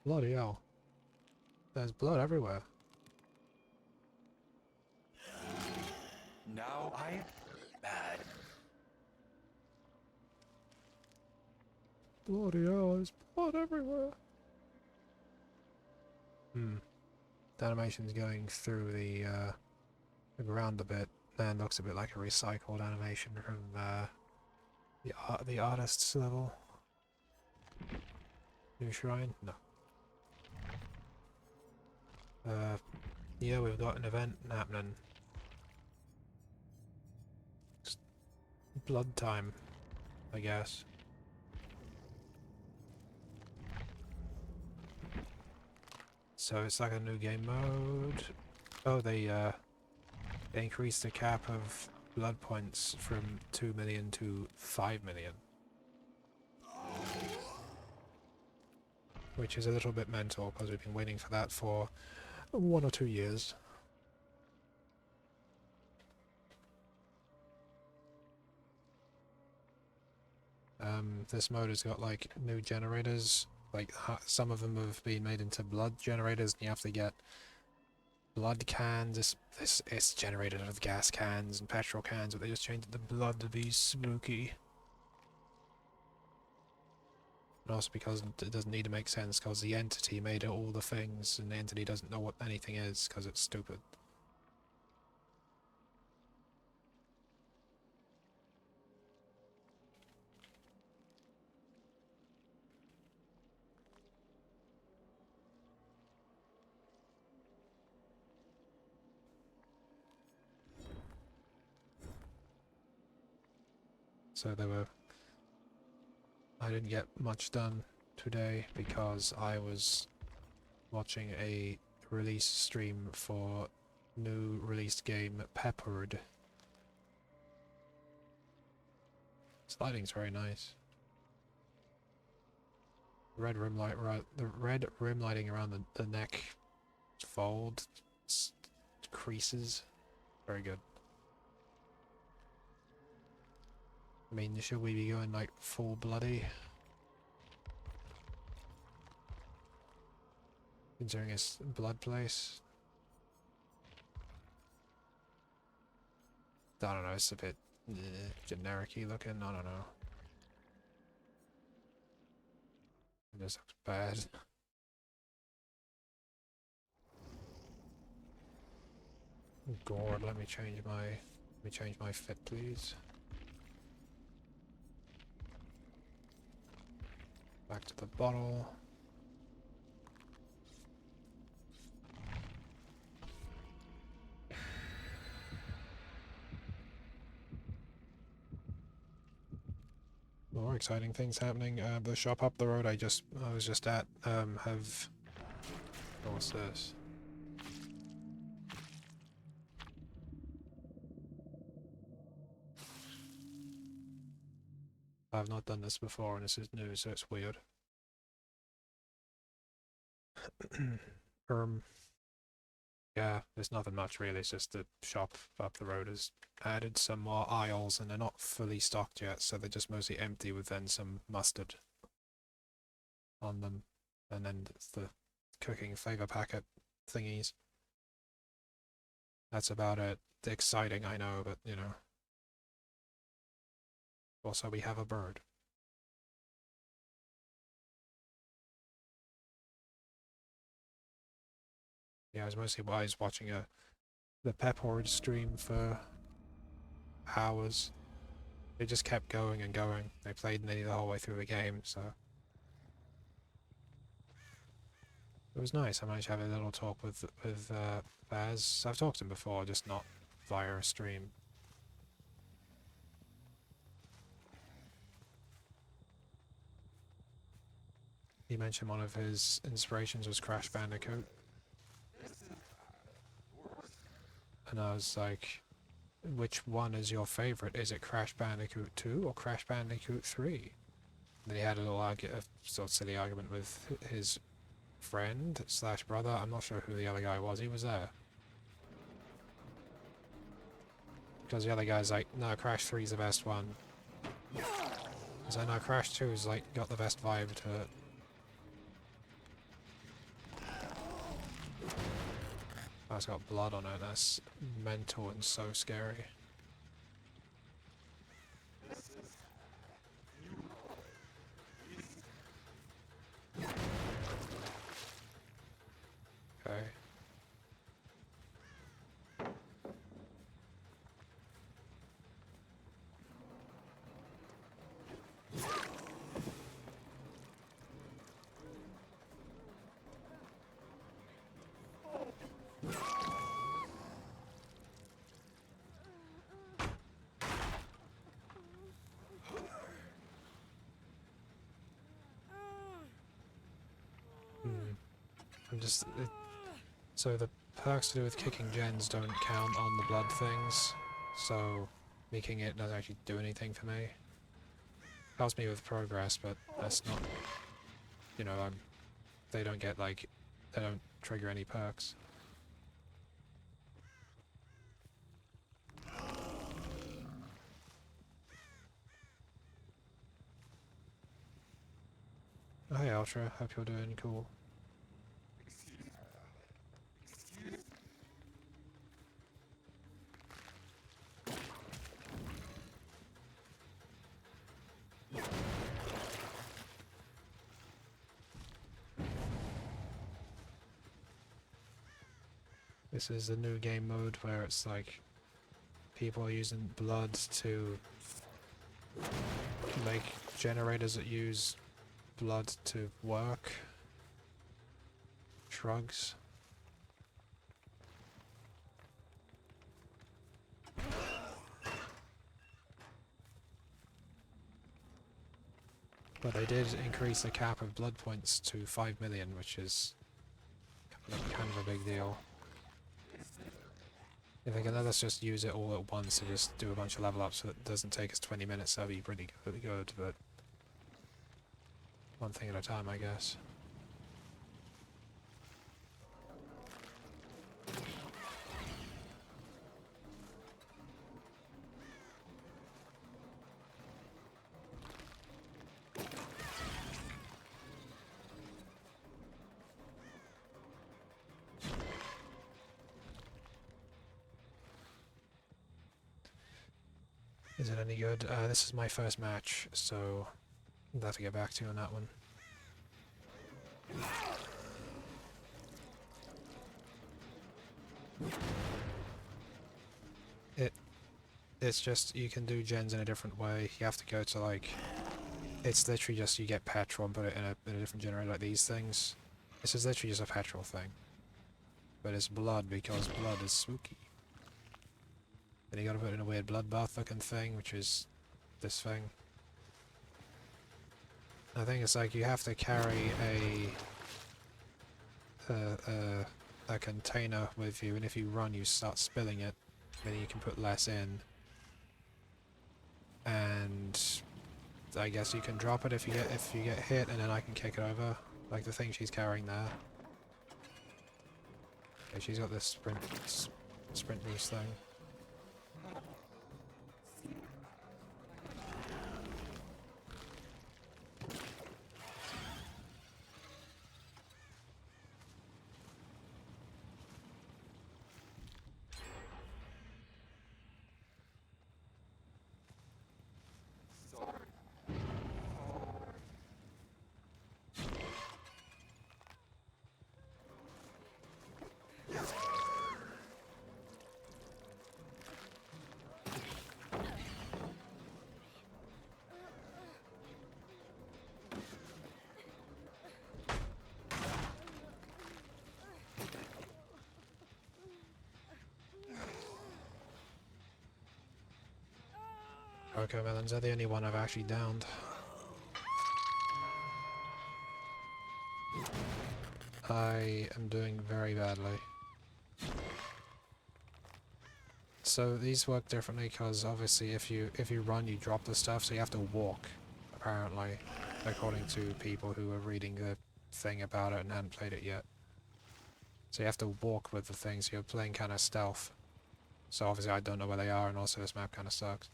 Bloody hell. There's blood everywhere. Now I bad. Bloody hell, there's blood everywhere. The animation's going through the ground a bit, and looks a bit like a recycled animation from the artist's level. New shrine? No. Yeah, we've got an event happening. It's blood time, I guess. So it's like a new game mode. Oh, they increased the cap of blood points from 2 million to 5 million. Which is a little bit mental, because we've been waiting for that for 1 or 2 years. This mode has got like new generators, like some of them have been made into blood generators, and you have to get blood cans. It's generated out of gas cans and petrol cans, but they just changed the blood to be spooky. And also because it doesn't need to make sense, because the entity made all the things, and the entity doesn't know what anything is, because it's stupid. So I didn't get much done today because I was watching a release stream for new released game Peppered. This lighting's very nice. The red rim lighting around the neck fold creases. Very good. I mean, should we be going like full bloody? Considering it's blood place. I don't know, it's a bit generic-y looking, I don't know. It just looks bad. God, let me change my fit, please. Back to the bottle. More exciting things happening. The shop up the road I was just at what's this? I've not done this before, and this is new, so it's weird. Yeah, there's nothing much really, it's just the shop up the road has added some more aisles, and they're not fully stocked yet, so they're just mostly empty with then some mustard on them, and then the cooking flavor packet thingies. That's about it. It's exciting, I know, but you know. Also, we have a bird. Yeah, I was watching the Pep Horde stream for hours. It just kept going and going. They played nearly the whole way through the game, so it was nice. I managed to have a little talk with Baz. I've talked to him before, just not via a stream. He mentioned one of his inspirations was Crash Bandicoot. And I was like, which one is your favorite? Is it Crash Bandicoot 2 or Crash Bandicoot 3? And then he had a little sort of silly argument with his friend slash brother. I'm not sure who the other guy was. He was there. Because the other guy's like, no, Crash 3's the best one. He's like, no, Crash 2's like got the best vibe to it. Oh, it's got blood on it. That's mental and so scary. Okay. I'm just... so the perks to do with kicking gens don't count on the blood things, so making it doesn't actually do anything for me. Helps me with progress, but that's not... you know, they don't get, like... they don't trigger any perks. Oh, hey Ultra, hope you're doing cool. This is the new game mode where it's like people are using blood to make generators that use blood to work. Shrugs. But they did increase the cap of blood points to 5 million, which is kind of a big deal. If they can let us just use it all at once and just do a bunch of level ups so it doesn't take us 20 minutes, that'd be pretty good, but one thing at a time, I guess. Is it any good? This is my first match, so I'll have to get back to you on that one. It's just, you can do gens in a different way. You have to go to like, it's literally just you get petrol and put it in a different generator like these things. This is literally just a petrol thing. But it's blood because blood is spooky. Then you gotta put it in a weird bloodbath looking thing, which is this thing. I think it's like you have to carry a container with you, and if you run you start spilling it, then you can put less in. And I guess you can drop it if you get hit, and then I can kick it over, like the thing she's carrying there. Okay, she's got this sprint boost thing. Okay, melons are the only one I've actually downed. I am doing very badly. So these work differently because obviously if you run you drop the stuff, so you have to walk, apparently, according to people who are reading the thing about it and hadn't played it yet. So you have to walk with the things, you're playing kind of stealth. So obviously I don't know where they are, and also this map kind of sucks.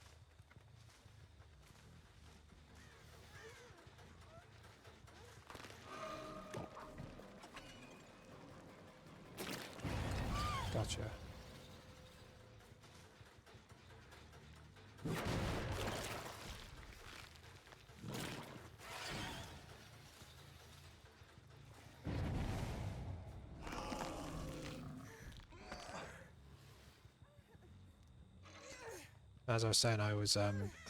Gotcha. As I was saying, I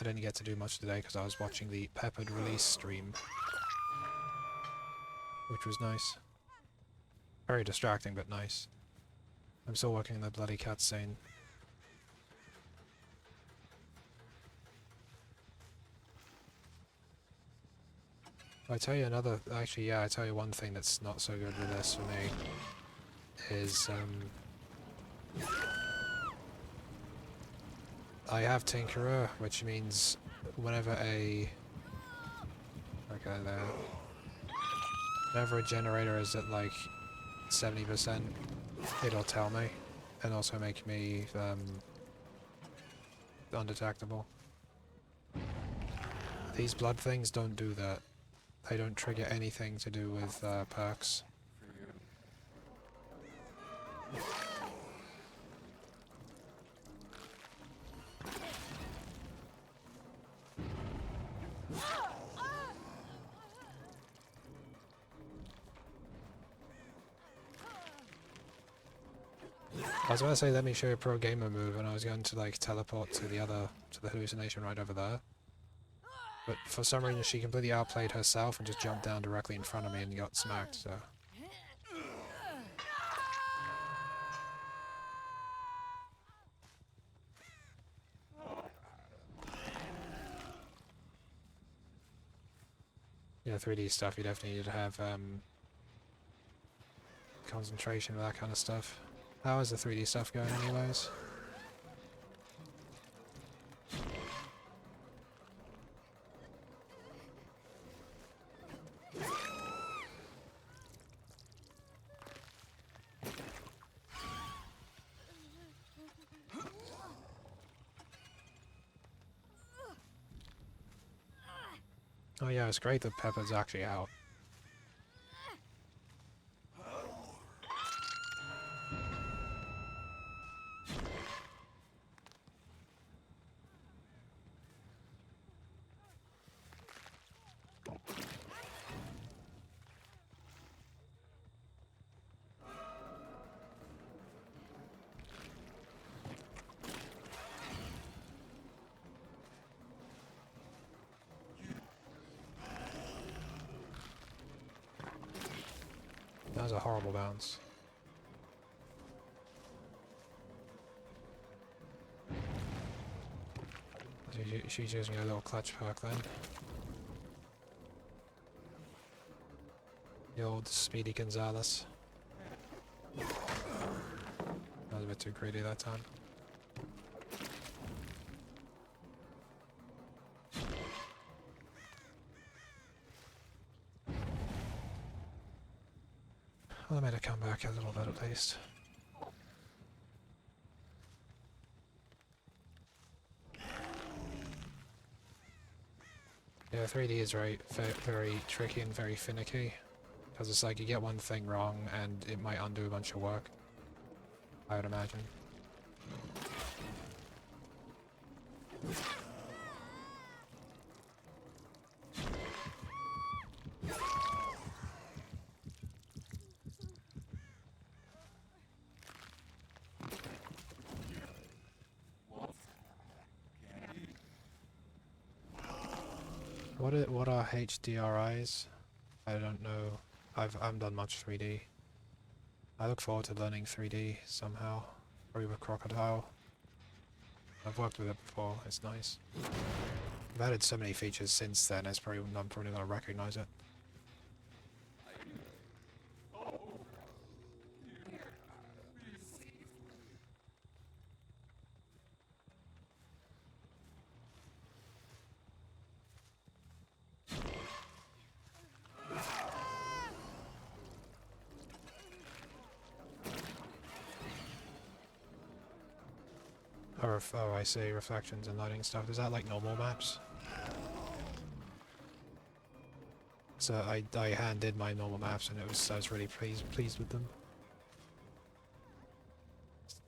didn't get to do much today because I was watching the Peppered release stream, which was nice. Very distracting, but nice. I'm still working the bloody cutscene. I tell you another, actually, yeah, I tell you one thing that's not so good with this for me is, I have Tinkerer, which means whenever okay, there. Whenever a generator is at like 70%, it'll tell me, and also make me undetectable. These blood things don't do that. They don't trigger anything to do with perks. I was about to say, let me show you a pro gamer move, and I was going to like teleport to the hallucination right over there. But for some reason she completely outplayed herself and just jumped down directly in front of me and got smacked, so... Yeah, 3D stuff, you definitely need to have concentration with that kind of stuff. How is the 3D stuff going anyways? Oh yeah, it's great that Pepper's actually out. That was a horrible bounce. She's using a little clutch perk then. The old Speedy Gonzales. That was a bit too greedy that time. Well, I made her come back a little bit at least. Yeah, 3D is very tricky and very finicky. Because it's like you get one thing wrong and it might undo a bunch of work. I would imagine. What are HDRIs? I don't know. I haven't done much 3D. I look forward to learning 3D somehow. Probably with Crocodile. I've worked with it before, it's nice. I've added so many features since then, I'm probably gonna recognize it. Oh, I see, reflections and lighting stuff. Is that like normal maps? So I hand did my normal maps and I was really pleased with them.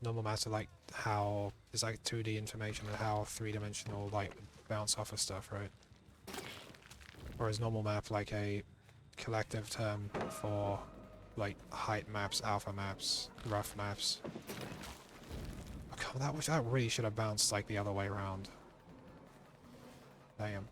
normal maps are like how it's like 2D information and how three-dimensional like bounce off of stuff, right? Whereas normal map like a collective term for like height maps, alpha maps, rough maps. Oh, God, that really should have bounced like the other way around. Damn.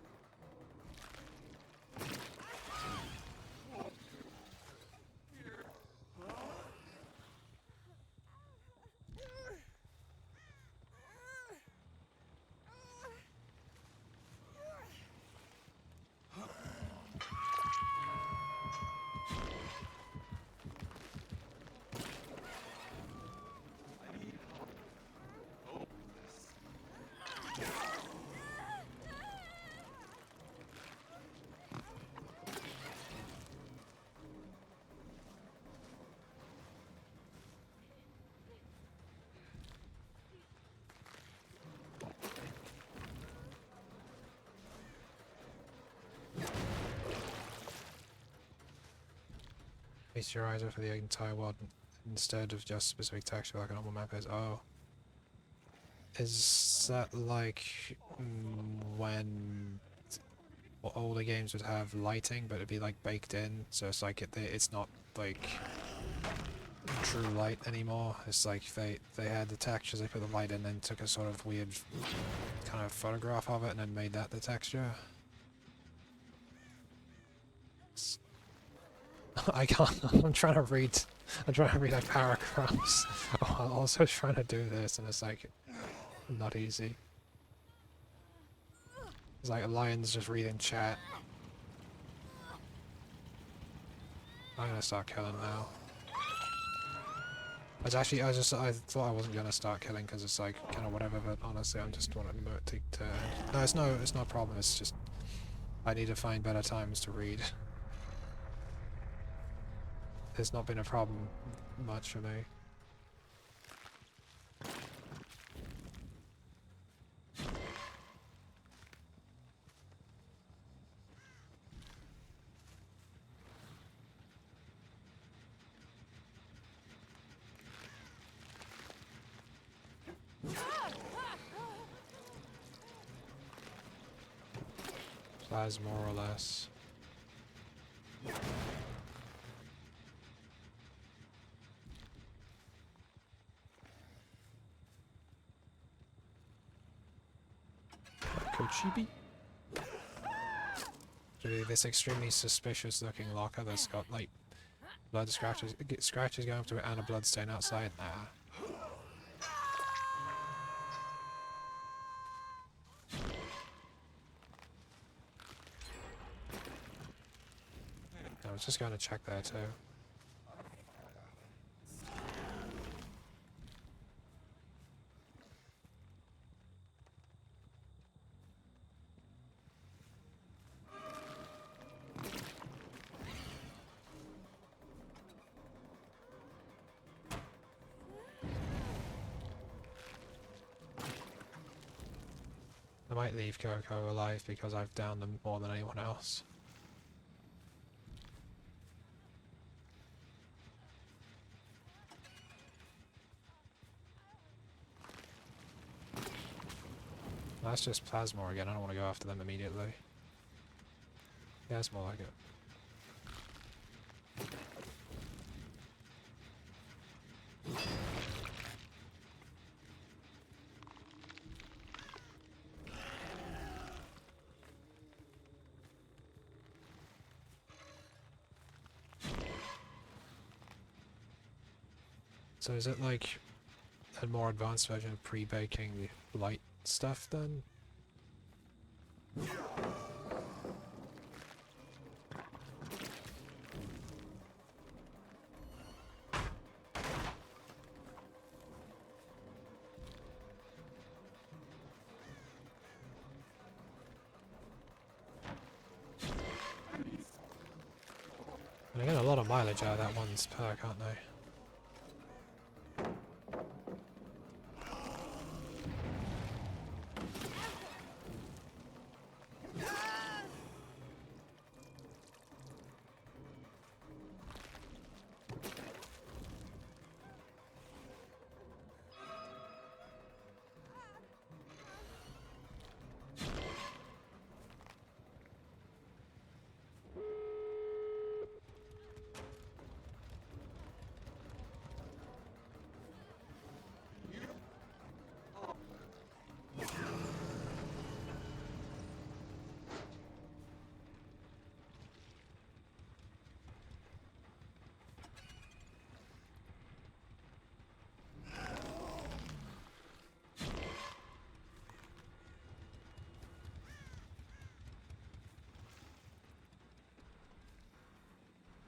Moisturizer for the entire world instead of just specific texture like a normal map is. Oh. Is that like when older games would have lighting but it'd be like baked in, so it's like it's not like true light anymore. It's like they had the textures, they put the light in, then took a sort of weird kind of photograph of it and then made that the texture. I can't. I'm trying to read like paragraphs while also trying to do this, and it's like not easy. It's like a lion's just reading chat. I'm gonna start killing now. I thought I wasn't gonna start killing because it's like kind of whatever, but honestly I'm just wanting to no, it's no problem, it's just I need to find better times to read. There's not been a problem much for me. Size more or less. Kochibi? This extremely suspicious looking locker that's got like blood scratches going up to it and a blood stain outside. Nah. I was just going to check there too. I might leave Coco alive because I've downed them more than anyone else. That's just Plasma again, I don't want to go after them immediately. Yeah, it's more like it. So is it like a more advanced version of pre-baking light stuff then? And I get a lot of mileage out of that one's perk, aren't they?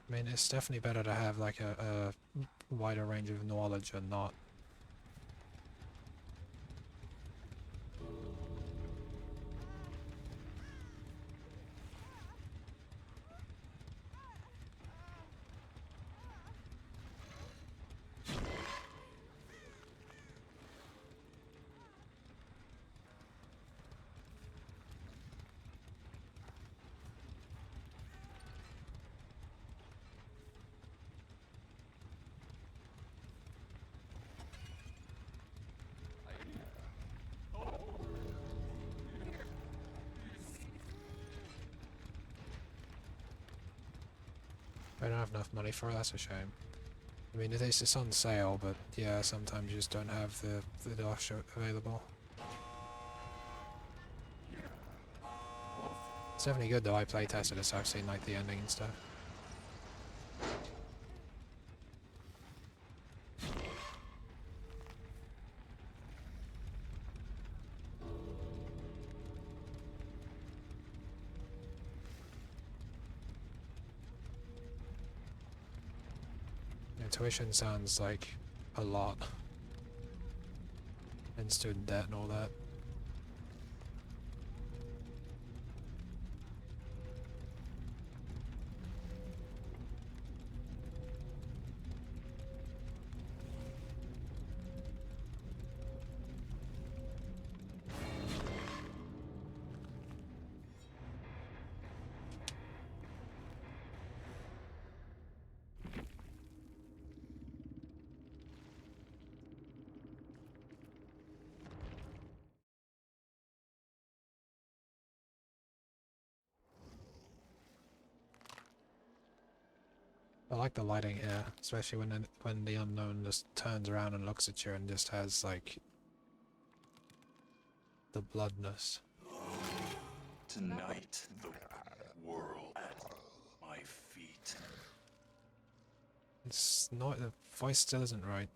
I mean, it's definitely better to have like a wider range of knowledge and not. I don't have enough money for it, that's a shame. I mean, it's on sale, but yeah, sometimes you just don't have the dosh available. It's definitely good though, I playtested it so I've seen like the ending and stuff. Yeah, tuition sounds like a lot. And student debt and all that. I like the lighting here, especially when the unknown just turns around and looks at you and just has like the bloodness. Tonight, the world at my feet. It's not, the voice still isn't right.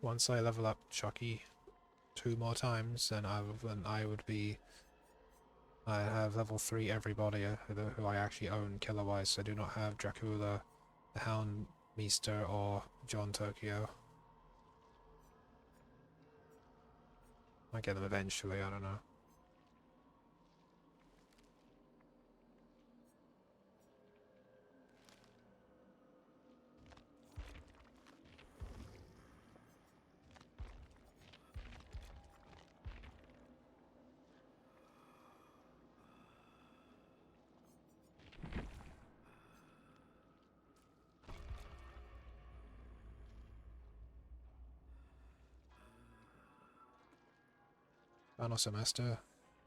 Once I level up Chucky 2 more times, then I would be. I have level 3 everybody who I actually own killer-wise. So I do not have Dracula, the Hound Meester, or John Tokyo. Might get them eventually, I don't know. Final semester?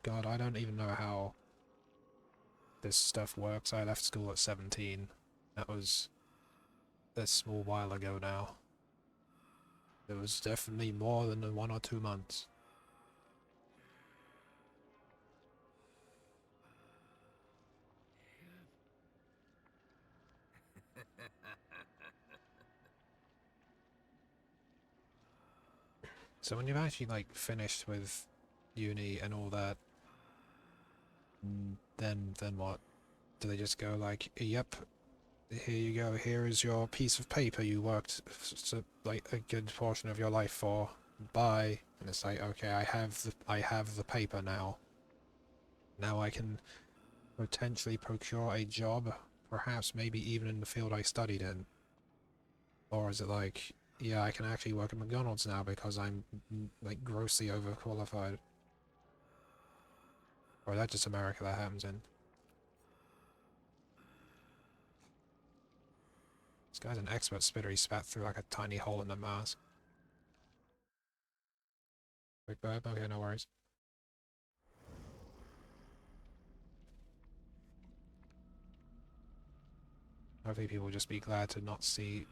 God, I don't even know how this stuff works. I left school at 17. That was a small while ago now. It was definitely more than 1 or 2 months. So when you've actually like finished with uni and all that, then what? Do they just go like, yep, here you go, here is your piece of paper you worked like a good portion of your life for, bye. And it's like, okay, I have the paper now. Now I can potentially procure a job, perhaps maybe even in the field I studied in. Or is it like, yeah, I can actually work at McDonald's now because I'm like grossly overqualified? Or is that just America that happens in? This guy's an expert spitter, he spat through like a tiny hole in the mask. Quick burp? Okay, no worries. Hopefully people will just be glad to not see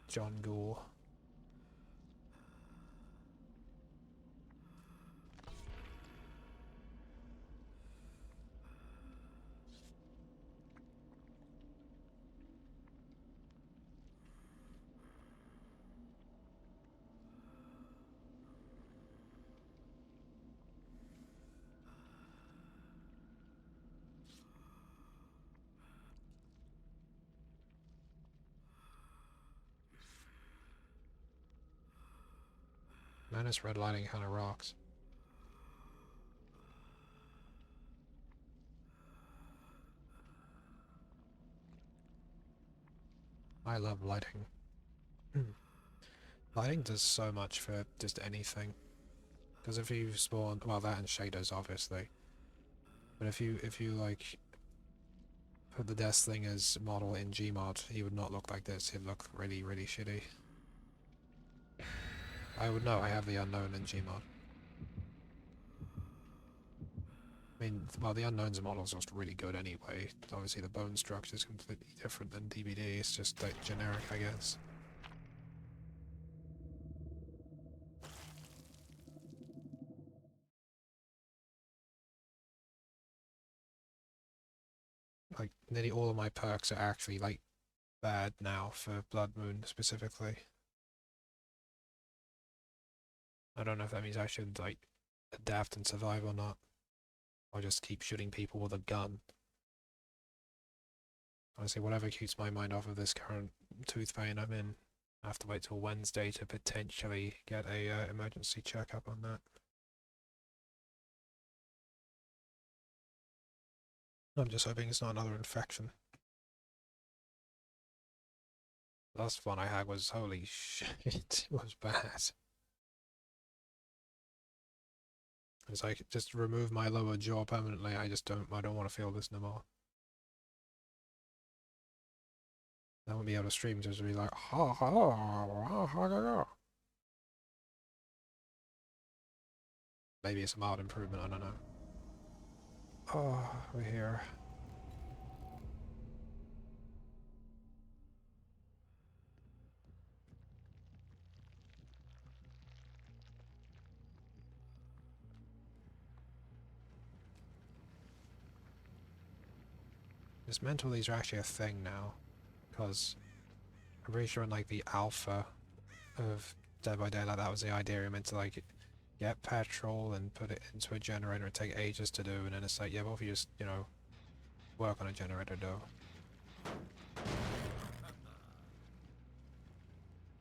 John Ghoul. Minus red lighting kind of rocks. I love lighting. Lighting does so much for just anything. Because if you spawn, well, that and shaders obviously. But if you like put the desk thing as model in Gmod, he would not look like this. He'd look really, really shitty. I would know. I have the unknown in Gmod. I mean, well, the unknown's model is just really good anyway. Obviously, the bone structure is completely different than DbD. It's just like generic, I guess. Like, nearly all of my perks are actually, like, bad now for Blood Moon specifically. I don't know if that means I should, like, adapt and survive or not. Or just keep shooting people with a gun. Honestly, whatever keeps my mind off of this current tooth pain I'm in. I have to wait till Wednesday to potentially get a emergency checkup on that. I'm just hoping it's not another infection. The last one I had was, holy shit, it was bad. It's like, just remove my lower jaw permanently, I don't want to feel this no more. I won't be able to stream, just be like, ha ha ha ha ha. Maybe it's a mild improvement, I don't know. Oh, we're here. Dismantles are actually a thing now, because I'm pretty sure in like the alpha of Dead by Daylight that was the idea. You're meant to like get petrol and put it into a generator and take ages to do, and then it's like, yeah, well if you just, you know, work on a generator though.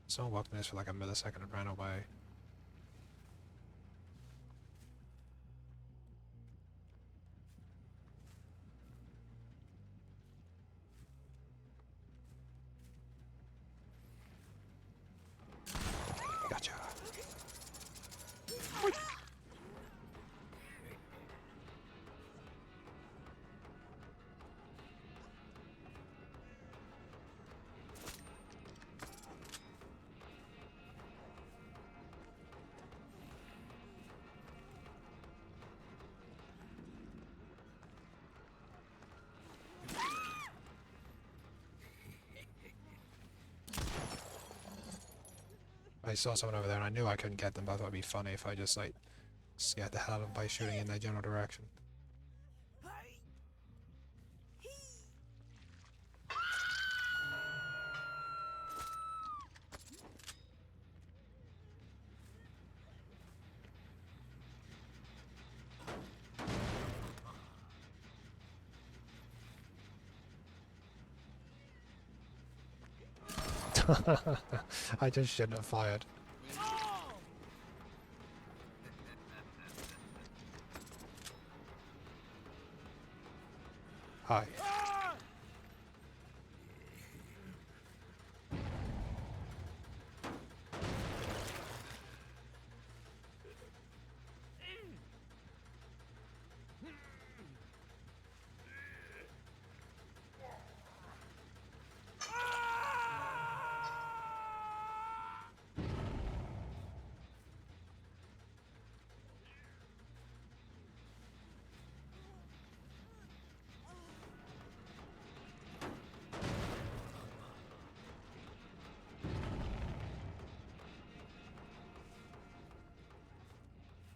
Someone worked on this for like a millisecond and ran away. Gotcha. I saw someone over there and I knew I couldn't get them, but I thought it'd be funny if I just like scared the hell out of them by shooting in their general direction. I just shouldn't have fired. Hi.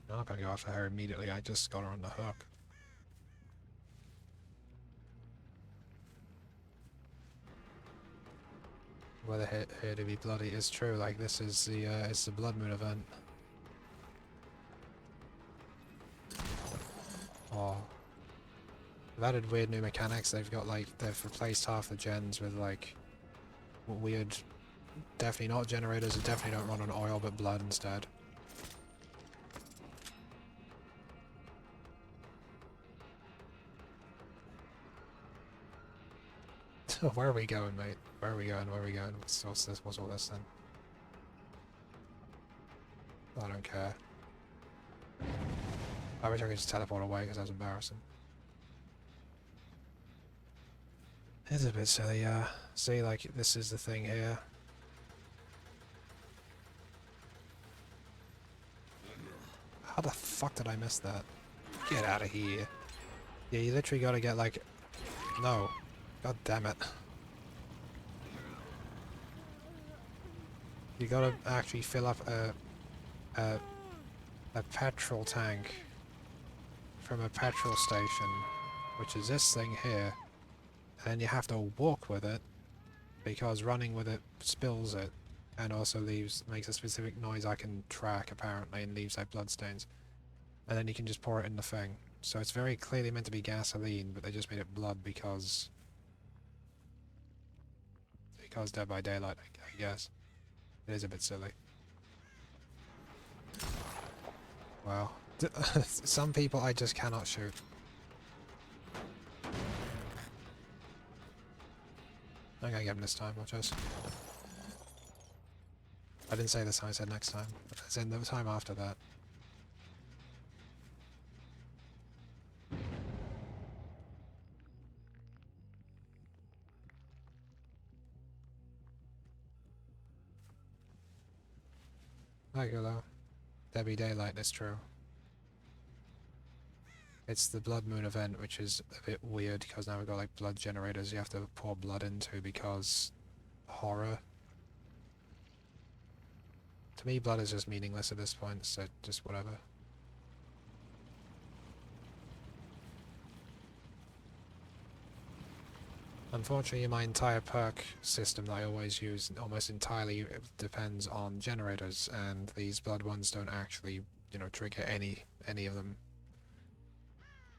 I'm not gonna go after her immediately, I just got her on the hook. Whether here to be bloody is true, like this is the it's the Blood Moon event. Oh. They've added weird new mechanics, they've replaced half the gens with like weird, definitely not generators that definitely don't run on oil but blood instead. Where are we going, mate? Where are we going? Where are we going? What's this? What's all this then? I don't care. I wish I could just teleport away because that's embarrassing. It's a bit silly, yeah. See, like, this is the thing here. How the fuck did I miss that? Get out of here. Yeah, you literally gotta get, like... No. God damn it. You gotta actually fill up a petrol tank from a petrol station, which is this thing here, and then you have to walk with it, because running with it spills it, and also makes a specific noise I can track apparently, and leaves like bloodstains. And then you can just pour it in the thing. So it's very clearly meant to be gasoline, but they just made it blood because Dead by Daylight, I guess. It is a bit silly. Wow. Some people I just cannot shoot. I'm gonna get him this time, watch us. I didn't say this time, I said next time. As in the time after that. There you go though. Debbie Daylight, that's true. It's the Blood Moon event, which is a bit weird because now we've got like blood generators you have to pour blood into because horror. To me, blood is just meaningless at this point, so just whatever. Unfortunately, my entire perk system that I always use almost entirely depends on generators, and these blood ones don't actually, you know, trigger any of them.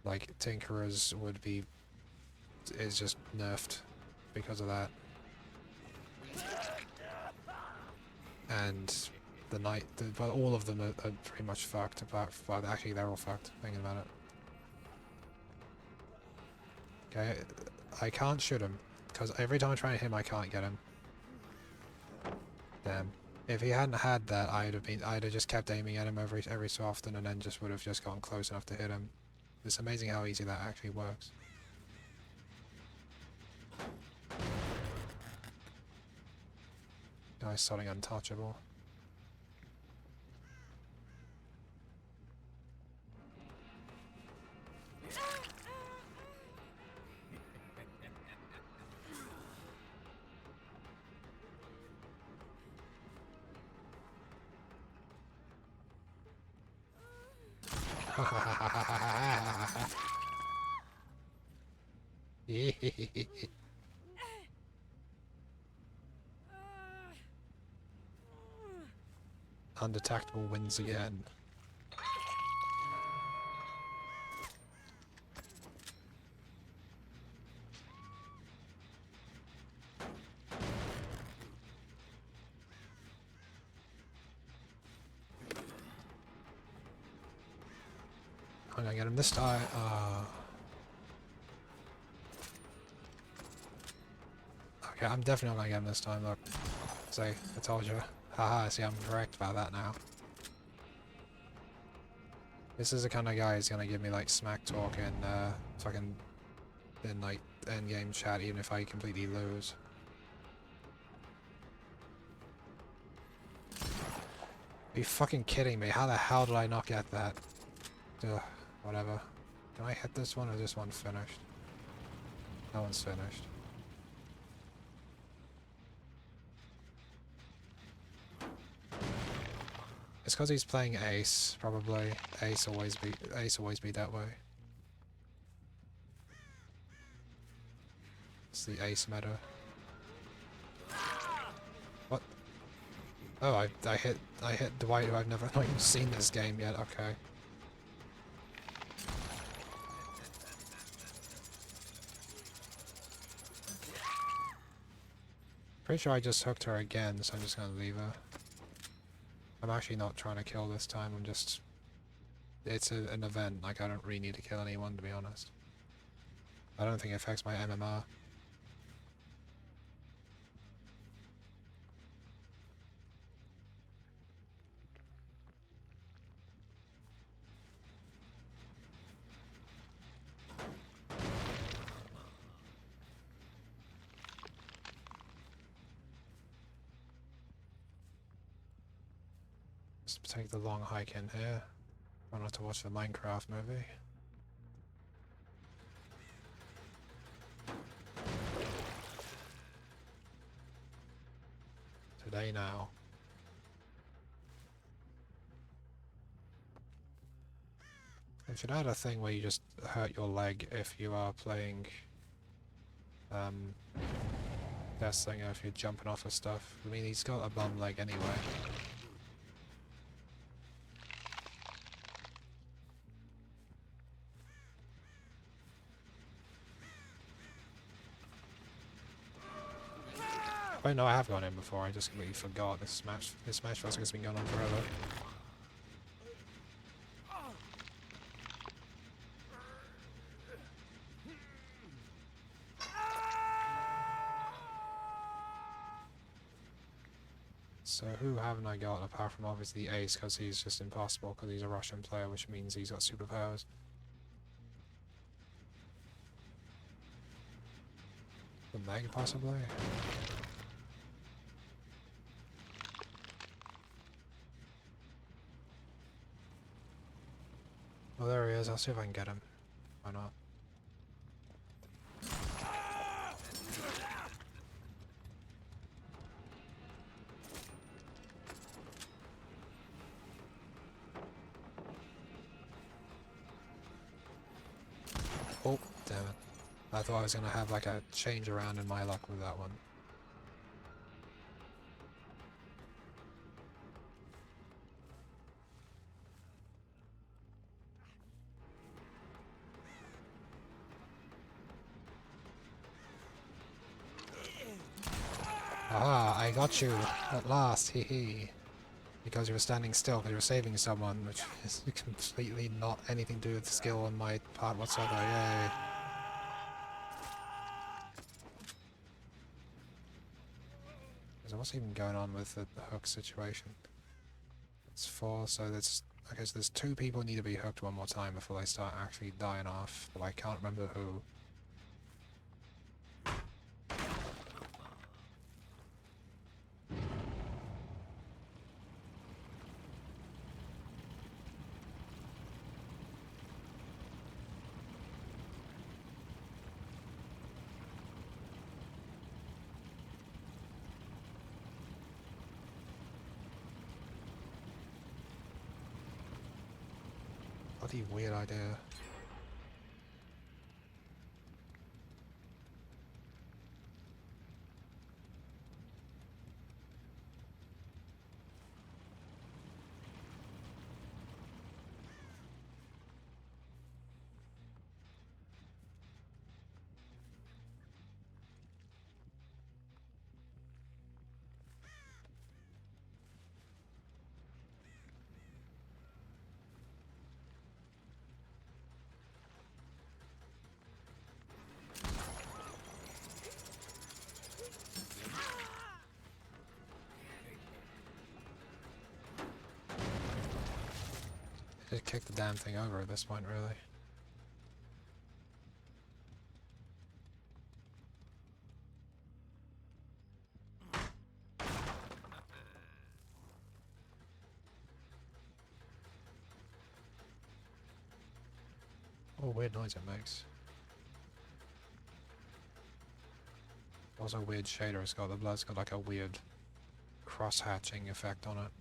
Like, Tinkerers is just nerfed because of that. And well, all of them are pretty much fucked, well, actually they're all fucked, thinking about it. Okay, I can't shoot him, because every time I try to hit him I can't get him. Damn. If he hadn't had that, I'd have just kept aiming at him every so often, and then just would have just gone close enough to hit him. It's amazing how easy that actually works. Guy's starting untouchable. Undetectable wins again. I'm gonna get him this time. Okay, I'm definitely not gonna get him this time, look. See, I told you. Haha, see, I'm correct about that now. This is the kind of guy who's gonna give me, like, smack talk and, fucking, in, like, endgame chat, even if I completely lose. Are you fucking kidding me? How the hell did I not get that? Ugh, whatever. Can I hit this one or is this one finished? That one's finished. It's because he's playing Ace, probably. Ace always be that way. It's the Ace meta. What? Oh, I hit Dwight, who I've not even seen this game yet. Okay. Pretty sure I just hooked her again, so I'm just gonna leave her. I'm actually not trying to kill this time, I'm just... It's an event, like I don't really need to kill anyone, to be honest. I don't think it affects my MMR. Let's take the long hike in here. Try not to watch the Minecraft movie. Today now. They should add a thing where you just hurt your leg if you are playing this thing, if you're jumping off of stuff. I mean, he's got a bum leg anyway. Wait, no, I have gone in before. I just completely forgot. This match feels like it's been going on forever. So who haven't I got apart from obviously Ace, because he's just impossible because he's a Russian player, which means he's got superpowers. The Meg possibly? Oh, there he is. I'll see if I can get him. Why not? Oh, damn it. I thought I was gonna have like a change around in my luck with that one. Aha, I got you at last, hee hee. Because you were standing still, because you were saving someone, which is completely not anything to do with skill on my part whatsoever, yay. So what's even going on with the hook situation? It's 4, so there's... Okay, so there's 2 people who need to be hooked one more time before they start actually dying off, but I can't remember who. Bloody weird idea. Just kick the damn thing over at this point, really. Oh, weird noise it makes. Also weird shader, it's got the blood's got like a weird cross-hatching effect on it.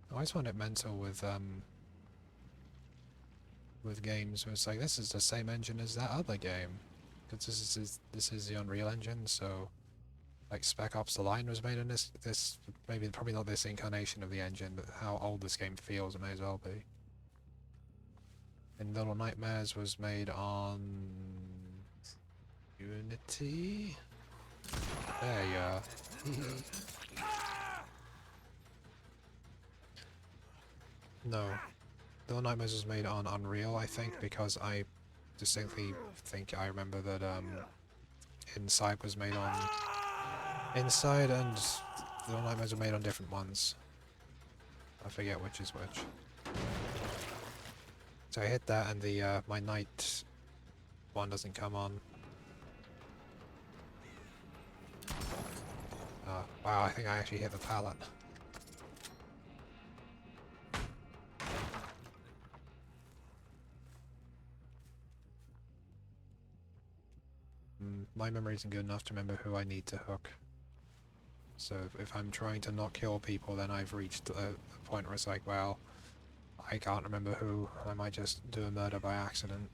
I always find it mental with games where it's like, this is the same engine as that other game. Because this is the Unreal Engine, so like Spec Ops: The Line was made in this maybe probably not this incarnation of the engine, but how old this game feels it may as well be. And Little Nightmares was made on Unity. There you are. No. Little Nightmares was made on Unreal, I think, because I distinctly think I remember that Inside was made on Inside, and Little Nightmares were made on different ones. I forget which is which. So I hit that and the my night one doesn't come on. Wow, I think I actually hit the pallet. My memory isn't good enough to remember who I need to hook. So if I'm trying to not kill people, then I've reached a point where it's like, well, I can't remember who. I might just do a murder by accident.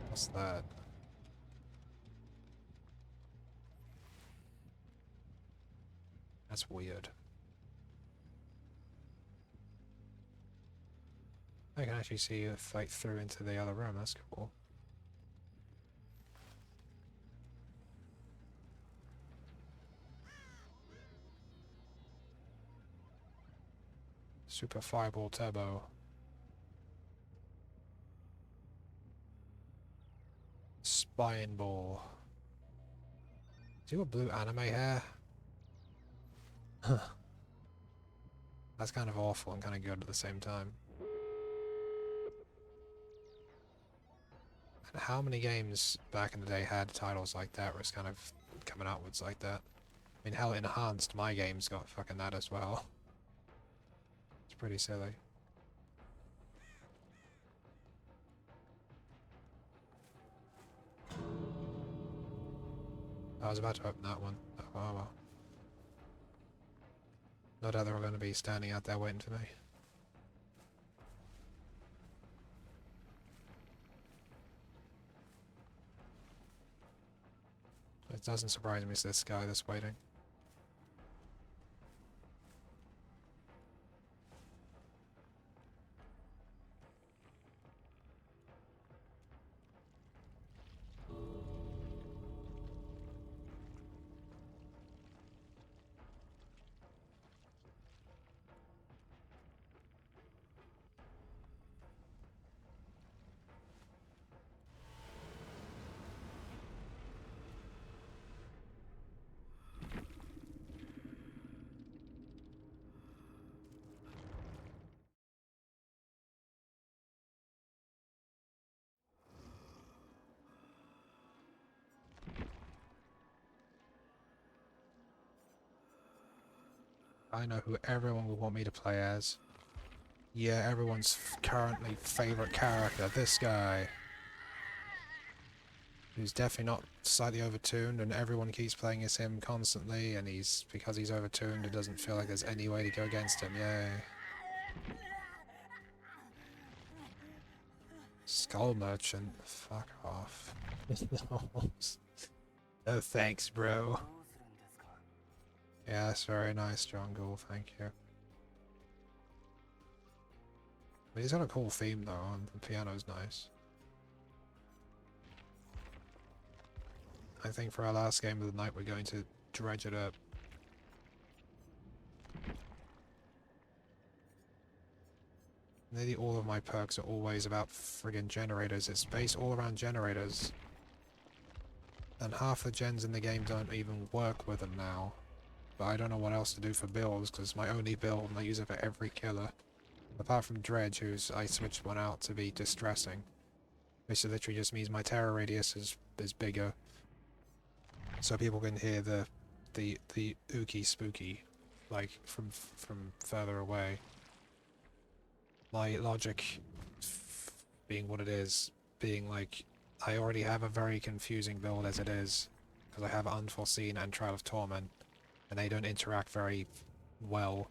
What's that? That's weird. I can actually see a fight through into the other room. That's cool. Super Fireball Turbo. Spine Ball. Does he got blue anime hair? That's kind of awful and kind of good at the same time. And how many games back in the day had titles like that where it's kind of coming outwards like that? I mean, hell, Enhanced, my game's got fucking that as well. It's pretty silly. I was about to open that one. Oh, well. No doubt they're all going to be standing out there waiting for me. It doesn't surprise me it's this guy that's waiting. I know who everyone would want me to play as. Yeah, everyone's currently favourite character, this guy. Who's definitely not slightly overtuned, and everyone keeps playing as him constantly, and because he's overtuned, it doesn't feel like there's any way to go against him, yay. Skull Merchant, fuck off. No thanks, bro. Yeah, that's very nice, John Gould, thank you. But he's got a cool theme though, and the piano's nice. I think for our last game of the night we're going to dredge it up. Nearly all of my perks are always about friggin' generators. It's based all around generators. And half the gens in the game don't even work with them now. But I don't know what else to do for builds, because it's my only build and I use it for every killer. Apart from Dredge, I switched one out to be distressing. Which literally just means my terror radius is bigger. So people can hear the ooky spooky, like, from further away. My logic being what it is, being like, I already have a very confusing build as it is, because I have Unforeseen and Trial of Torment, and they don't interact very well,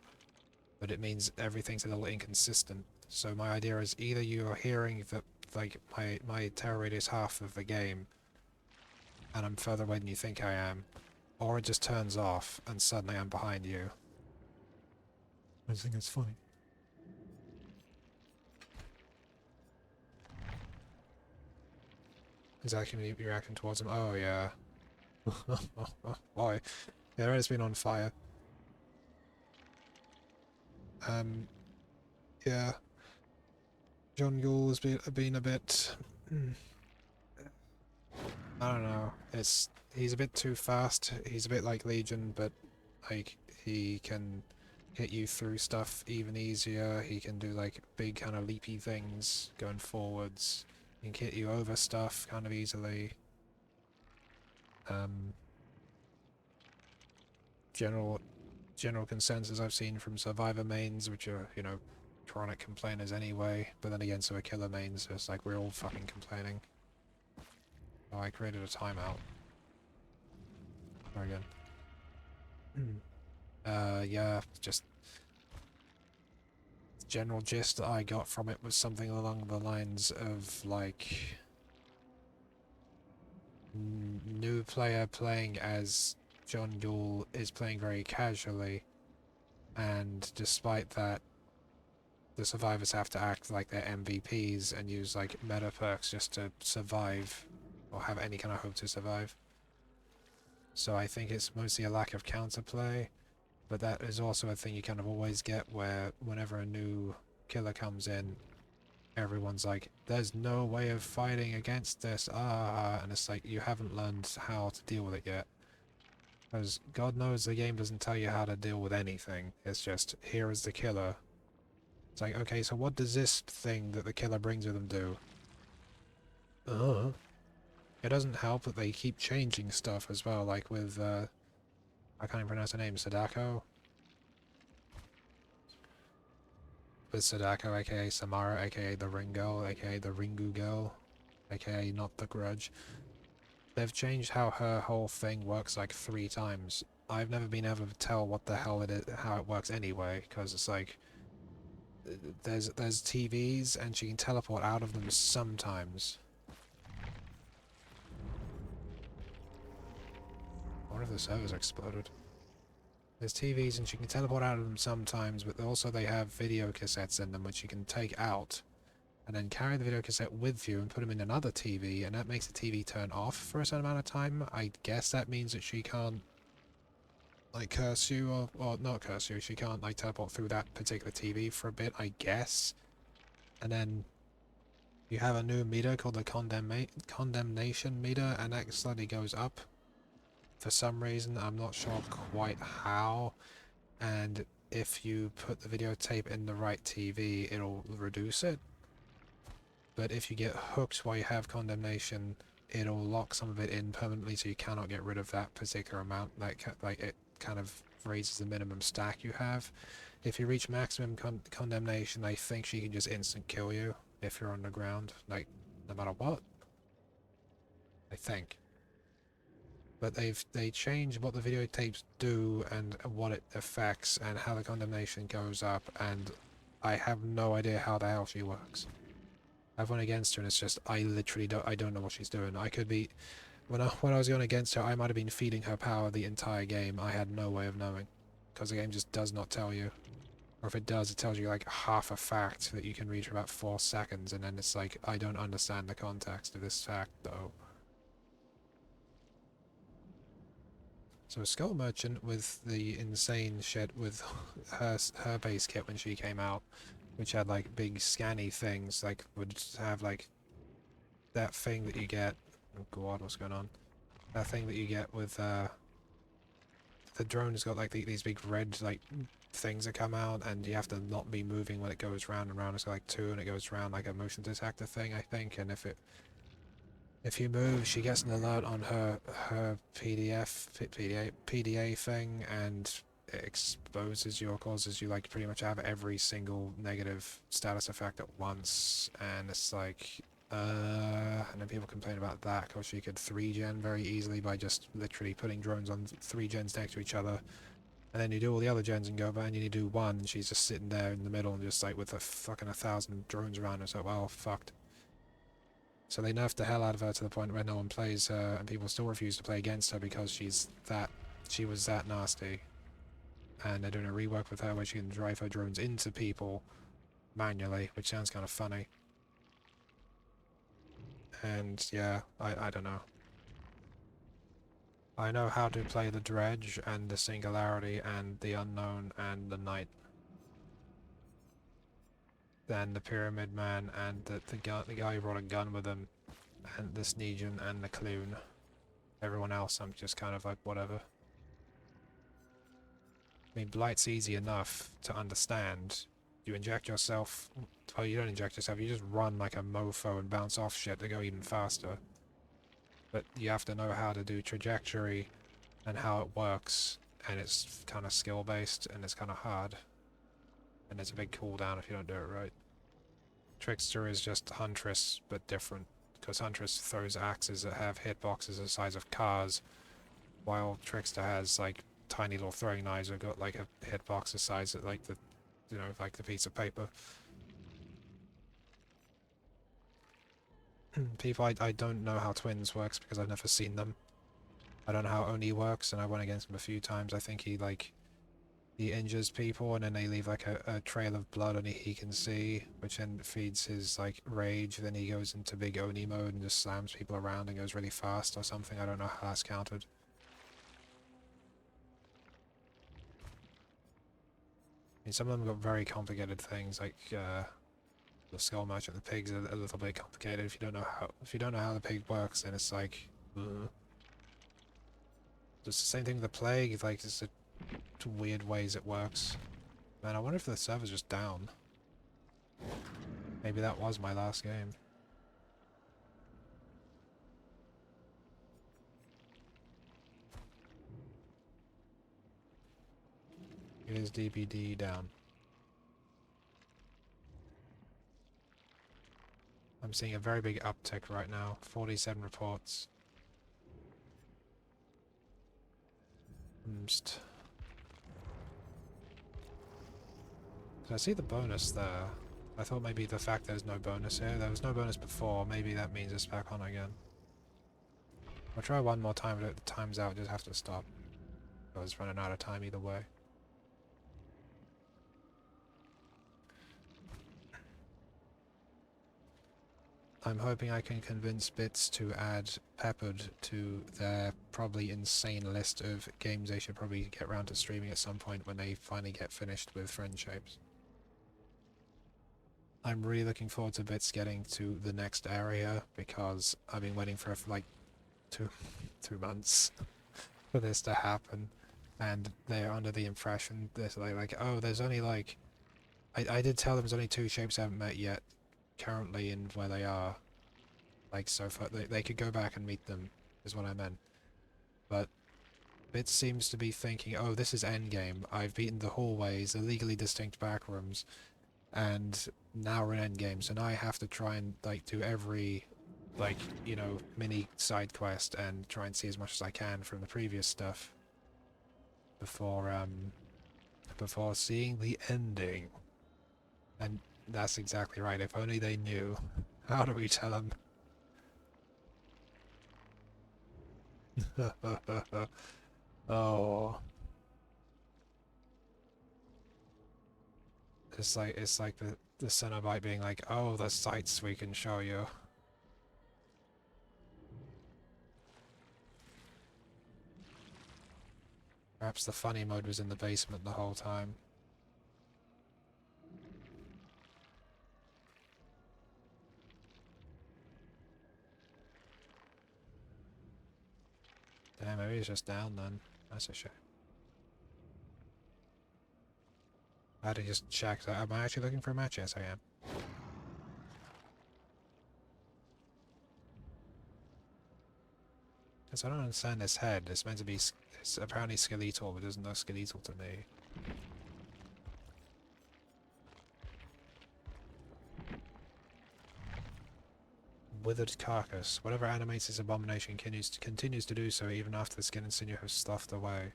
but it means everything's a little inconsistent. So my idea is either you are hearing that, like, my terror rate is half of the game, and I'm further away than you think I am, or it just turns off, and suddenly I'm behind you. I just think it's funny. Is actually reacting towards him. Oh yeah. Why? Yeah, it's been on fire. Yeah. John Ghoul has been a bit. I don't know. He's a bit too fast. He's a bit like Legion, but like he can hit you through stuff even easier. He can do like big kind of leapy things going forwards. He can hit you over stuff kind of easily. General consensus I've seen from survivor mains, which are, you know, chronic complainers anyway, but then again, so are killer mains, so it's like we're all fucking complaining. Oh, I created a timeout. Try again. Yeah, just general gist that I got from it was something along the lines of, like, new player playing as John Yule is playing very casually, and despite that, the survivors have to act like they're MVPs and use like meta perks just to survive, or have any kind of hope to survive. So I think it's mostly a lack of counterplay, but that is also a thing you kind of always get where whenever a new killer comes in, everyone's like, there's no way of fighting against this, and it's like, you haven't learned how to deal with it yet. Because God knows the game doesn't tell you how to deal with anything, it's just, here is the killer. It's like, okay, so what does this thing that the killer brings with him do? It doesn't help that they keep changing stuff as well, like with, I can't even pronounce her name, Sadako? With Sadako, aka Samara, aka the Ring Girl, aka the Ringu Girl, aka not the Grudge. They've changed how her whole thing works like 3 times. I've never been able to tell what the hell it is, how it works anyway, because it's like, there's TVs and she can teleport out of them sometimes. I wonder if the servers exploded. There's TVs and she can teleport out of them sometimes, but also they have video cassettes in them which you can take out and then carry the video cassette with you and put them in another TV, and that makes the TV turn off for a certain amount of time. I guess that means that she can't like curse you, or not curse you, she can't like teleport through that particular TV for a bit, I guess. And then you have a new meter called the condemnation meter, and that slightly goes up for some reason. I'm not sure quite how. And if you put the videotape in the right TV, it'll reduce it. But if you get hooked while you have condemnation, it'll lock some of it in permanently, so you cannot get rid of that particular amount. Like it kind of raises the minimum stack you have. If you reach maximum condemnation, I think she can just instant kill you if you're on the ground, like no matter what. I think. But they changed what the videotapes do and what it affects and how the condemnation goes up, and I have no idea how the hell she works. I've went against her and it's just, I literally don't know what she's doing. I could be, when I was going against her, I might have been feeding her power the entire game. I had no way of knowing, because the game just does not tell you. Or if it does, it tells you like half a fact that you can read for about 4 seconds, and then it's like, I don't understand the context of this fact though. So Skull Merchant with the insane shit with her base kit when she came out, which had like big scanny things, like would have like that thing that you get. Oh god, what's going on? That thing that you get with the drone has got like these big red like things that come out, and you have to not be moving when it goes round and round. It's got like 2, and it goes round like a motion detector thing, I think. And if you move, she gets an alert on her PDA thing, and it exposes you or causes you like pretty much have every single negative status effect at once, and it's like, and then people complain about that because she could 3-gen very easily by just literally putting drones on 3 gens next to each other, and then you do all the other gens and go back and you do 1, and she's just sitting there in the middle and just like with a fucking 1,000 drones around her, so well, fucked. So they nerfed the hell out of her to the point where no one plays her, and people still refuse to play against her because she was that nasty. And they're doing a rework with her where she can drive her drones into people manually, which sounds kind of funny. And yeah, I don't know. I know how to play the Dredge and the Singularity and the Unknown and the Knight. Then the Pyramid Man and the guy who brought a gun with him, and the Sneegan and the Clune. Everyone else, I'm just kind of like, whatever. I mean, Blight's easy enough to understand. You inject yourself... Well, you don't inject yourself, you just run like a mofo and bounce off shit to go even faster. but you have to know how to do trajectory and how it works, and it's kind of skill based and it's kind of hard, and there's a big cooldown if you don't do it right. Trickster is just Huntress but different, because Huntress throws axes that have hitboxes the size of cars, while Trickster has like tiny little throwing knives that got like a hitbox the size of like the, you know, like the piece of paper. People, I don't know how twins works because I've never seen them. I don't know how Oni works, and I went against him a few times. I think he injures people and then they leave like a trail of blood only he can see, which then feeds his like rage. Then he goes into big Oni mode and just slams people around and goes really fast or something. I don't know how that's counted. I mean, some of them got very complicated things, like the skull merchant, the pig's a little bit complicated. If you don't know how the pig works, then it's like, it's the same thing with the plague. Like, it's a weird ways it works. Man, I wonder if the server's just down. Maybe that was my last game. Is DbD down? I'm seeing a very big uptick right now. 47 reports. I see the bonus there. I thought maybe the fact there's no bonus here. There was no bonus before. Maybe that means it's back on again. I'll try one more time, but if the time's out, just have to stop. I was running out of time either way. I'm hoping I can convince Bits to add Peppered to their probably insane list of games they should probably get around to streaming at some point when they finally get finished with Friend Shapes. I'm really looking forward to Bits getting to the next area, because I've been waiting for like two months for this to happen, and they're under the impression that like, oh, there's only like, I did tell them there's only 2 shapes I haven't met yet currently in where they are, like, so far they could go back and meet them is what I meant. But Bits seems to be thinking, oh, this is endgame, I've beaten the hallways, the legally distinct backrooms, and now we're in endgame, so now I have to try and like do every, like, you know, mini side quest and try and see as much as I can from the previous stuff before seeing the ending. And that's exactly right. If only they knew. How do we tell them? Oh. It's like the Cenobite being like, oh, the sights we can show you. Perhaps the funny mode was in the basement the whole time. Damn, maybe it's just down then. That's a shame. I had to just check that. Am I actually looking for a match? Yes, I am. Because I don't understand this head. It's meant to be... It's apparently skeletal, but it doesn't look skeletal to me. Withered carcass. Whatever animates this abomination continues to do so even after the skin and sinew have sloughed away.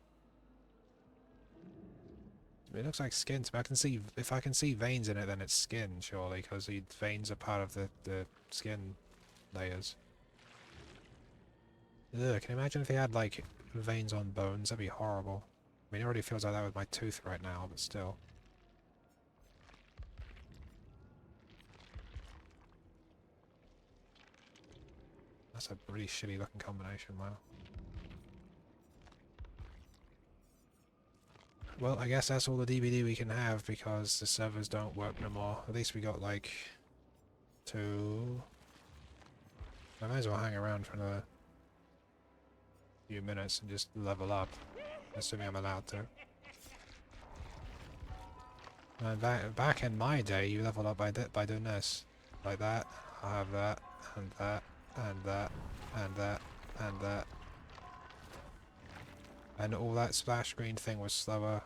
It looks like skin, but I can see, if I can see veins in it, then it's skin, surely, because the veins are part of the skin layers. Ugh, can you imagine if they had, like, veins on bones? That'd be horrible. I mean, it already feels like that with my tooth right now, but still. That's a really shitty looking combination, wow. Well, I guess that's all the DbD we can have because the servers don't work no more. At least we got like 2. I might as well hang around for another few minutes and just level up, assuming I'm allowed to. And back in my day, you leveled up by doing this, like that. I have that, and that, and that, and that, and that. And all that splash screen thing was slower.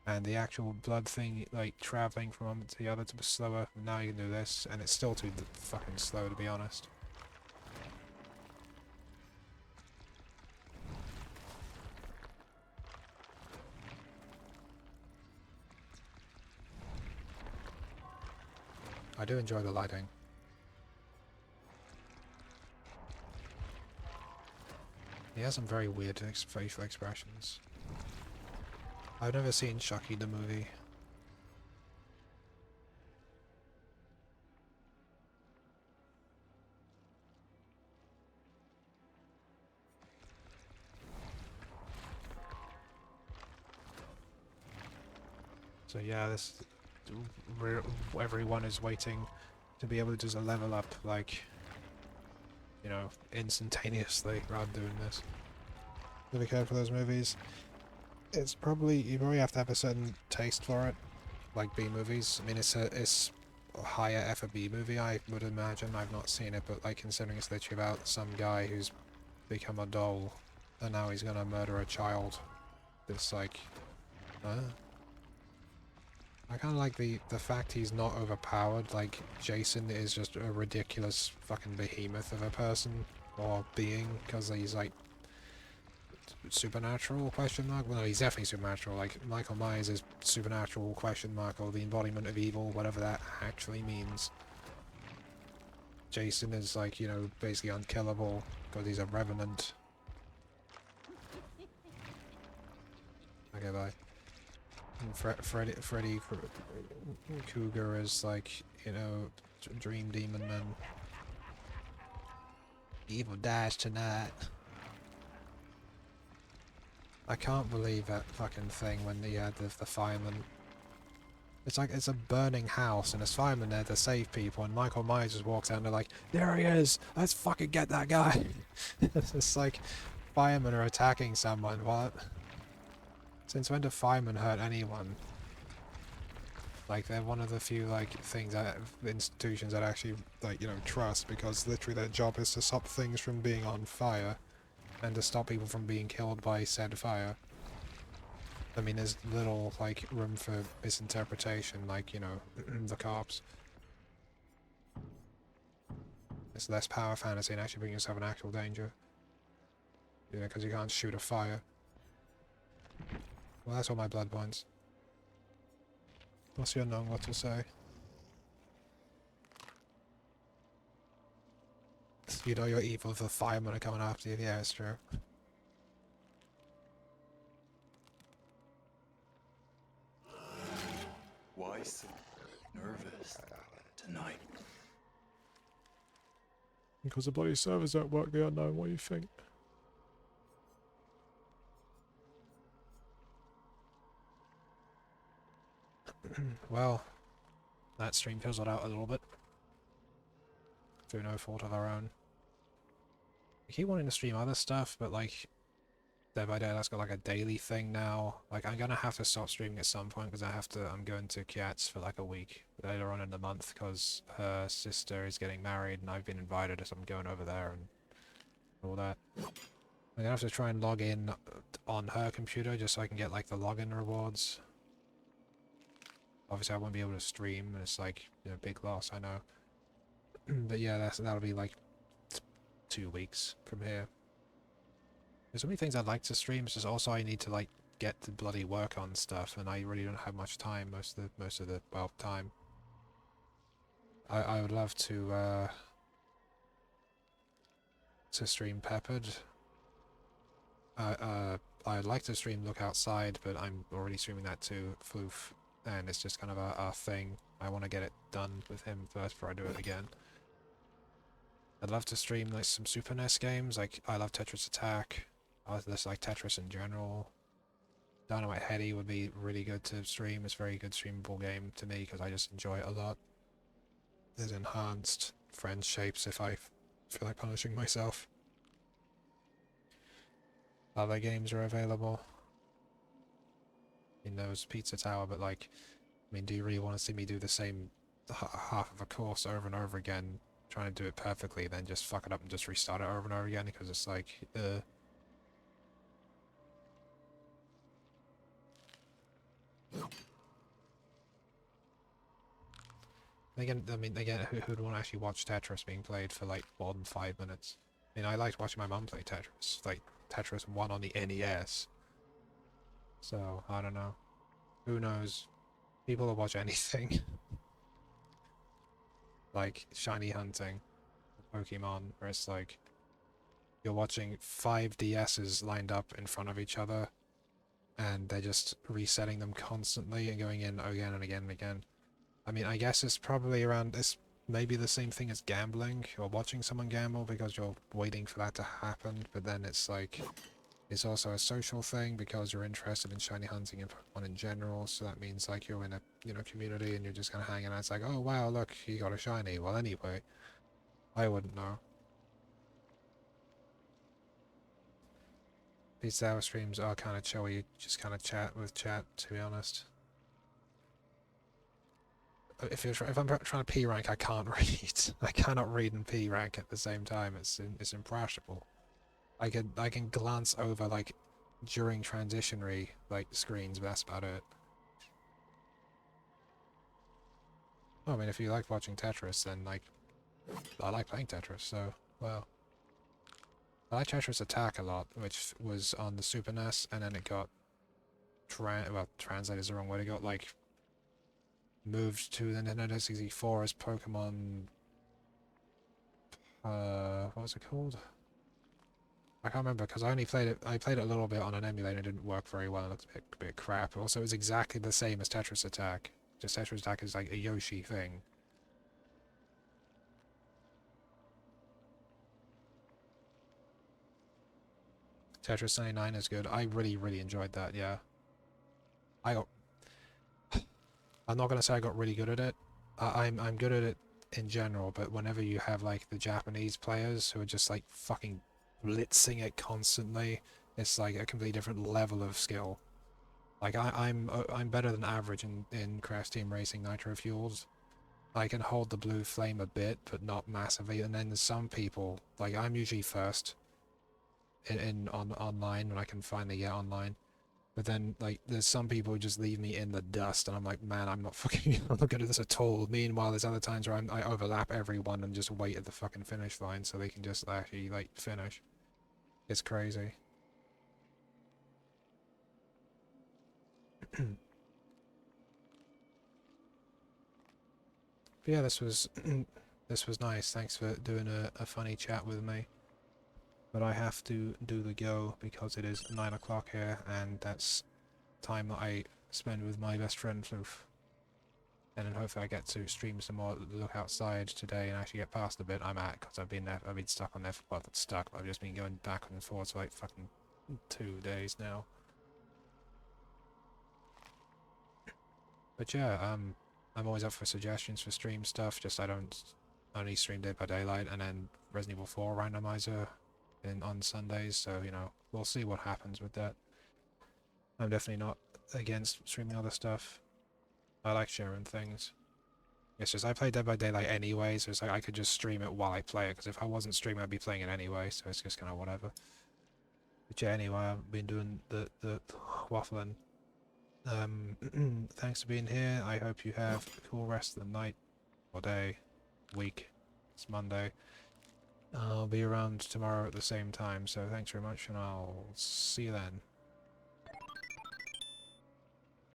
And the actual blood thing, like traveling from one to the other, was slower. Now you can do this, and it's still too fucking slow, to be honest. I do enjoy the lighting. He has some very weird facial expressions. I've never seen Chucky the movie. So yeah, this everyone is waiting to be able to just level up, like, you know, instantaneously rather than doing this. Really care for those movies. It's probably, you probably have to have a certain taste for it, like B movies. I mean, it's a higher F a B movie, I would imagine. I've not seen it, but like considering it's literally about some guy who's become a doll and now he's gonna murder a child. It's like, I kind of like the fact he's not overpowered. Like, Jason is just a ridiculous fucking behemoth of a person or being, because he's like supernatural, question mark? Well, no, he's definitely supernatural. Like, Michael Myers is supernatural, question mark, or the embodiment of evil, whatever that actually means. Jason is like, you know, basically unkillable because he's a revenant. Okay, bye. Freddy Cougar is like, you know, Dream Demon Man. Evil dies tonight. I can't believe that fucking thing when they had the fireman. It's like, it's a burning house and there's firemen there to save people, and Michael Myers just walks out and they're like, there he is! Let's fucking get that guy! It's just like, firemen are attacking someone, what? Since when do firemen hurt anyone? Like, they're one of the few, like, things that institutions that actually, like, you know, trust, because literally their job is to stop things from being on fire and to stop people from being killed by said fire. I mean, there's little, like, room for misinterpretation, like, you know, the cops. It's less power fantasy and actually putting yourself in actual danger. Yeah, because you can't shoot a fire. Well, that's all my blood points. What's your knowing what to say? You know you're evil if the firemen are coming after you. Yeah, it's true. Why so nervous tonight? Because the bloody servers don't work, the unknown. What do you think? Well, that stream fizzled out a little bit. Through no fault of our own. I keep wanting to stream other stuff, but like, Dead by Daylight's got like a daily thing now. Like, I'm gonna have to stop streaming at some point because I'm going to Kiatz for like a week later on in the month because her sister is getting married and I've been invited, so I'm going over there and all that. I'm gonna have to try and log in on her computer just so I can get like the login rewards. Obviously I won't be able to stream, and it's like, you know, big loss, I know. But yeah, that'll be like 2 weeks from here. There's so many things I'd like to stream, it's just also I need to like get to bloody work on stuff, and I really don't have much time most of the well, time. I would love to stream Peppered. I'd like to stream Look Outside, but I'm already streaming that to Floof, and it's just kind of a thing. I want to get it done with him first before I do it again. I'd love to stream like some Super NES games, like I love Tetris Attack. I just like Tetris in general. Dynamite Heady would be really good to stream. It's a very good streamable game to me because I just enjoy it a lot. There's enhanced friend shapes if I feel like punishing myself. Other games are available. In those Pizza Tower, but like, I mean, do you really want to see me do the same half of a course over and over again trying to do it perfectly, then just fuck it up and just restart it over and over again, because it's like, again, I mean, again, who'd want to actually watch Tetris being played for like more than 5 minutes? I mean, I liked watching my mum play Tetris, like Tetris 1 on the NES. So, I don't know. Who knows? People will watch anything. Like shiny hunting, Pokemon, where it's like you're watching 5 DSs lined up in front of each other, and they're just resetting them constantly and going in again and again and again. I mean, I guess it's probably around this, maybe the same thing as gambling or watching someone gamble because you're waiting for that to happen, but then it's like, it's also a social thing because you're interested in shiny hunting and Pokemon in general, so that means like you're in a, community and you're just kind of hanging out. It's like, oh wow, look, you got a shiny. Well, anyway, I wouldn't know. These hour streams are kind of chill, you just kind of chat with chat, to be honest. If I'm trying to P rank, I can't read. I cannot read and P rank at the same time. It's impossible. I can glance over like during transitionary like screens, but that's about it. Well, I mean, if you like watching Tetris, then like I like playing Tetris. So well, I like Tetris Attack a lot, which was on the Super NES, and then it got translated is the wrong way. It got like moved to the Nintendo 64 as Pokemon. What was it called? I can't remember because I only played it. I played it a little bit on an emulator. It didn't work very well. It looked a bit crap. Also, it was exactly the same as Tetris Attack. Just Tetris Attack is like a Yoshi thing. Tetris 99 is good. I really enjoyed that. Yeah, I got. I'm not gonna say I got really good at it. I'm good at it in general, but whenever you have like the Japanese players who are just like fucking blitzing it constantly, it's like a completely different level of skill. Like I'm better than average in Crash Team Racing Nitro Fuels. I can hold the blue flame a bit, but not massively. And then there's some people, like I'm usually first on online when I can finally get online. But then like there's some people who just leave me in the dust, and I'm like, man, I'm not fucking, I'm not good at this at all. Meanwhile, there's other times where I overlap everyone and just wait at the fucking finish line so they can just actually like finish. It's crazy. But yeah, this was this was nice. Thanks for doing a funny chat with me. But I have to do the go because it is 9 o'clock here, and that's time that I spend with my best friend Floof. And then hopefully I get to stream some more, look outside today and actually get past the bit I'm at, because I've been stuck on there for, well, not stuck, but I've just been going back and forth for like fucking 2 days now. But yeah, I'm always up for suggestions for stream stuff, just I don't only stream Dead by Daylight and then Resident Evil 4 randomizer on Sundays, so, we'll see what happens with that. I'm definitely not against streaming other stuff. I like sharing things. It's just I play Dead by Daylight anyway, so it's like I could just stream it while I play it, because if I wasn't streaming I'd be playing it anyway, so it's just kind of whatever. But yeah, anyway, I've been doing the waffling. Thanks for being here. I hope you have a cool rest of the night, or day, week. It's Monday. I'll be around tomorrow at the same time, so thanks very much, and I'll see you then.